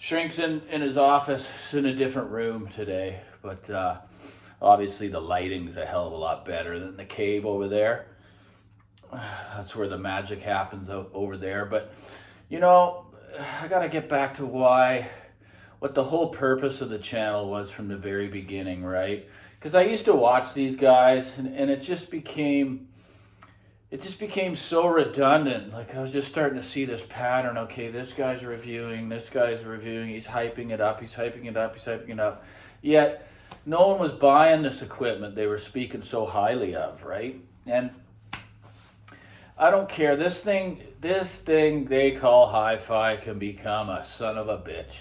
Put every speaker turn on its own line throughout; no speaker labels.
Shrink's in his office, in a different room today, but obviously the lighting's a hell of a lot better than the cave over there. That's where the magic happens over there. But you know, I gotta get back to what the whole purpose of the channel was from the very beginning, right? Because I used to watch these guys, and it just became so redundant. Like I was just starting to see this pattern. Okay, this guy's reviewing, he's hyping it up, he's hyping it up, he's hyping it up. Yet no one was buying this equipment they were speaking so highly of, right? And I don't care. This thing they call hi-fi can become a son of a bitch.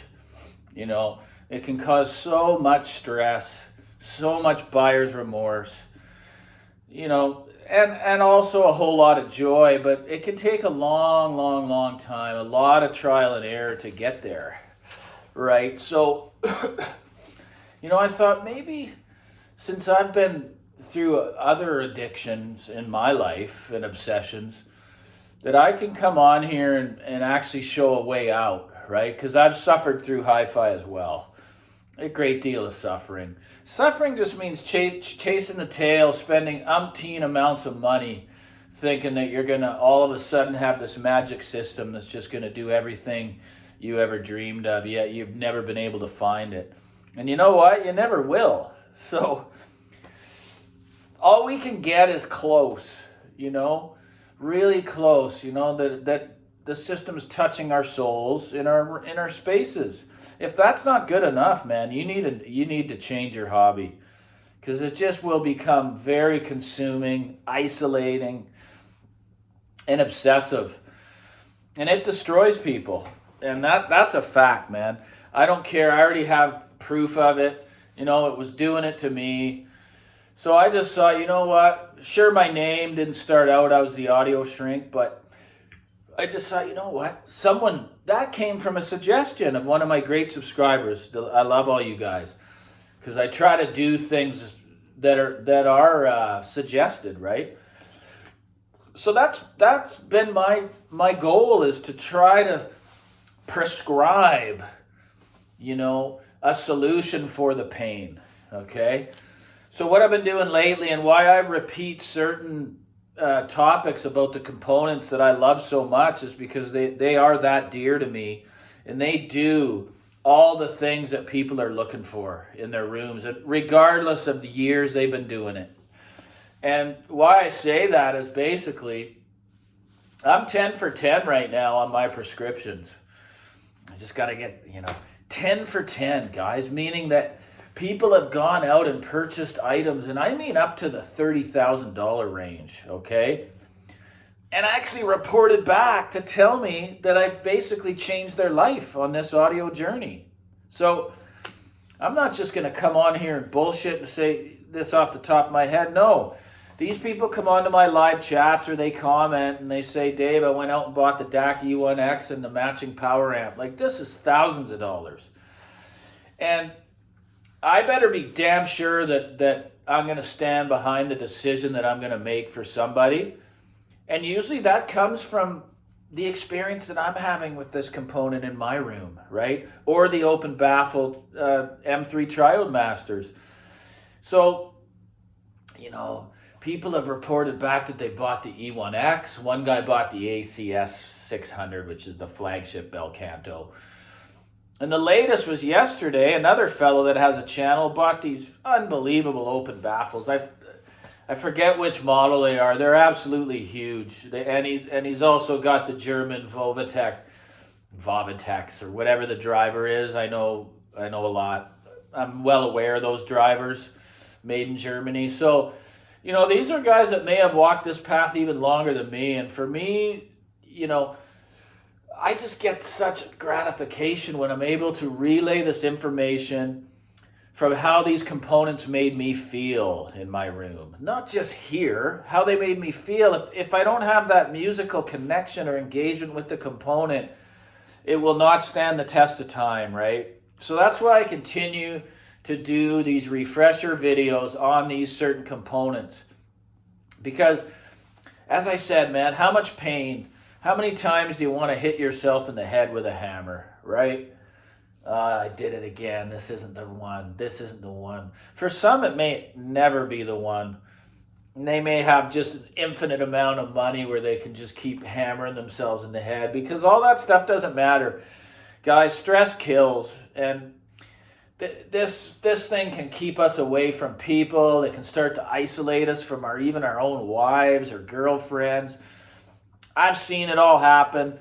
You know, it can cause so much stress, so much buyer's remorse. You know, and also a whole lot of joy, but it can take a long, long, long time, a lot of trial and error to get there, right? So, I thought maybe since I've been through other addictions in my life and obsessions, that I can come on here and actually show a way out, right? Because I've suffered through hi-fi as well. A great deal of suffering. Suffering just means chasing the tail, spending umpteen amounts of money, thinking that you're going to all of a sudden have this magic system that's just going to do everything you ever dreamed of, yet you've never been able to find it. And you know what? You never will. So all we can get is close, really close, that the system is touching our souls in our spaces. If that's not good enough, man, you need to change your hobby, because it just will become very consuming, isolating, and obsessive, and it destroys people. And that's a fact, man. I don't care. I already have proof of it. It was doing it to me. So I just thought, you know what? Sure, my name didn't start out as the Audio Shrink, but I just thought, you know what? That came from a suggestion of one of my great subscribers. I love all you guys, because I try to do things that are suggested, right? So that's been my goal, is to try to prescribe, a solution for the pain. Okay. So what I've been doing lately, and why I repeat certain topics about the components that I love so much, is because they are that dear to me, and they do all the things that people are looking for in their rooms, and regardless of the years they've been doing it. And why I say that is basically I'm 10 for 10 right now on my prescriptions. I just got to get, 10 for 10, guys, meaning that people have gone out and purchased items, and I mean up to the $30,000 range, okay? And actually reported back to tell me that I've basically changed their life on this audio journey. So I'm not just going to come on here and bullshit and say this off the top of my head. No, these people come onto my live chats, or they comment and they say, Dave, I went out and bought the DAC E1X and the matching power amp. Like, this is thousands of dollars. And I better be damn sure that I'm going to stand behind the decision that I'm going to make for somebody. And usually that comes from the experience that I'm having with this component in my room, right? Or the open baffled M3 Triode Masters. So, people have reported back that they bought the E1X. One guy bought the ACS 600, which is the flagship Bel Canto. And the latest was yesterday. Another fellow that has a channel bought these unbelievable open baffles. I forget which model they are. They're absolutely huge. And he's also got the German Vovatex, or whatever the driver is. I know a lot. I'm well aware of those drivers, made in Germany. So, these are guys that may have walked this path even longer than me. And for me, I just get such gratification when I'm able to relay this information from how these components made me feel in my room. Not just here, how they made me feel. If I don't have that musical connection or engagement with the component, it will not stand the test of time, right? So that's why I continue to do these refresher videos on these certain components. Because, as I said, man, how much pain, how many times do you want to hit yourself in the head with a hammer, right? I did it again. This isn't the one. This isn't the one. For some, it may never be the one. They may have just an infinite amount of money where they can just keep hammering themselves in the head, because all that stuff doesn't matter. Guys, stress kills, and this thing can keep us away from people. It can start to isolate us from even our own wives or girlfriends. I've seen it all happen,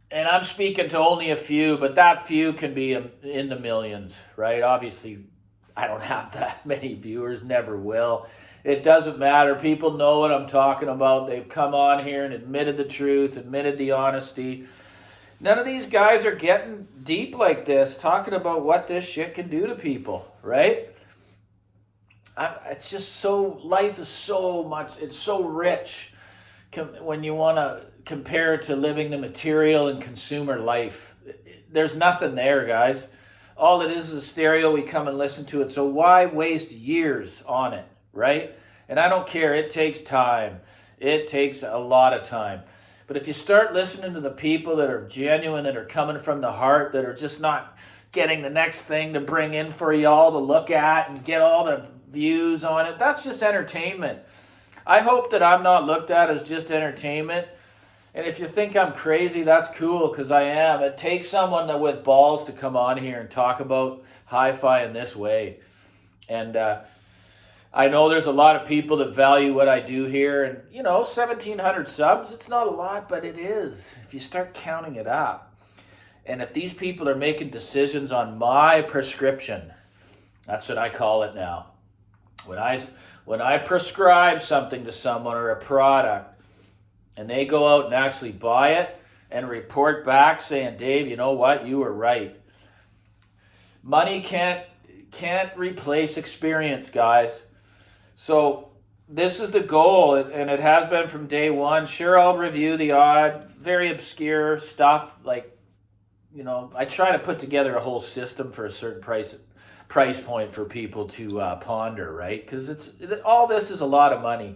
and I'm speaking to only a few, but that few can be in the millions, right? Obviously, I don't have that many viewers, never will. It doesn't matter. People know what I'm talking about. They've come on here and admitted the truth, admitted the honesty. None of these guys are getting deep like this, talking about what this shit can do to people, right? It's just so, life is so much, it's so rich when you want to compare it to living the material and consumer life. There's nothing there, guys. All it is a stereo. We come and listen to it. So why waste years on it, right? And I don't care. It takes time. It takes a lot of time. But if you start listening to the people that are genuine, that are coming from the heart, that are just not getting the next thing to bring in for y'all to look at and get all the views on it, that's just entertainment. I hope that I'm not looked at as just entertainment. And if you think I'm crazy, that's cool, because I am. It takes someone with balls to come on here and talk about hi-fi in this way. And I know there's a lot of people that value what I do here. And, 1,700 subs, it's not a lot, but it is. If you start counting it up. And if these people are making decisions on my prescription, that's what I call it now. When I prescribe something to someone or a product, and they go out and actually buy it and report back saying, Dave, you know what? You were right. Money can't replace experience, guys. So this is the goal, and it has been from day one. Sure, I'll review the odd, very obscure stuff. Like, I try to put together a whole system for a certain price point for people to ponder, right? Because all this is a lot of money.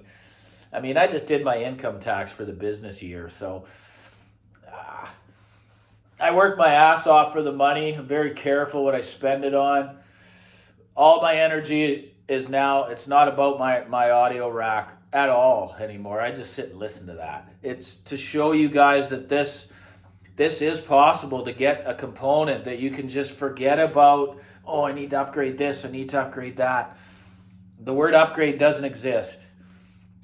I mean, I just did my income tax for the business year, so I work my ass off for the money. I'm very careful what I spend it on. All my energy is now, it's not about my audio rack at all anymore. I just sit and listen to that. It's to show you guys that this is possible, to get a component that you can just forget about. Oh, I need to upgrade this, I need to upgrade that. The word upgrade doesn't exist.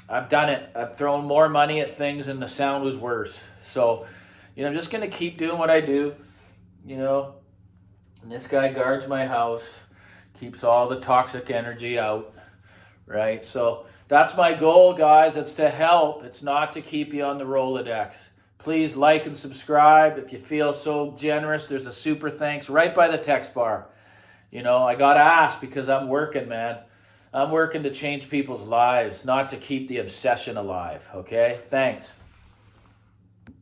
I've done it. I've thrown more money at things and the sound was worse. So, I'm just going to keep doing what I do, And this guy guards my house, keeps all the toxic energy out, right? So that's my goal, guys. It's to help. It's not to keep you on the Rolodex. Please like and subscribe. If you feel so generous, there's a super thanks right by the text bar. I got to ask because I'm working, man. I'm working to change people's lives, not to keep the obsession alive, okay? Thanks.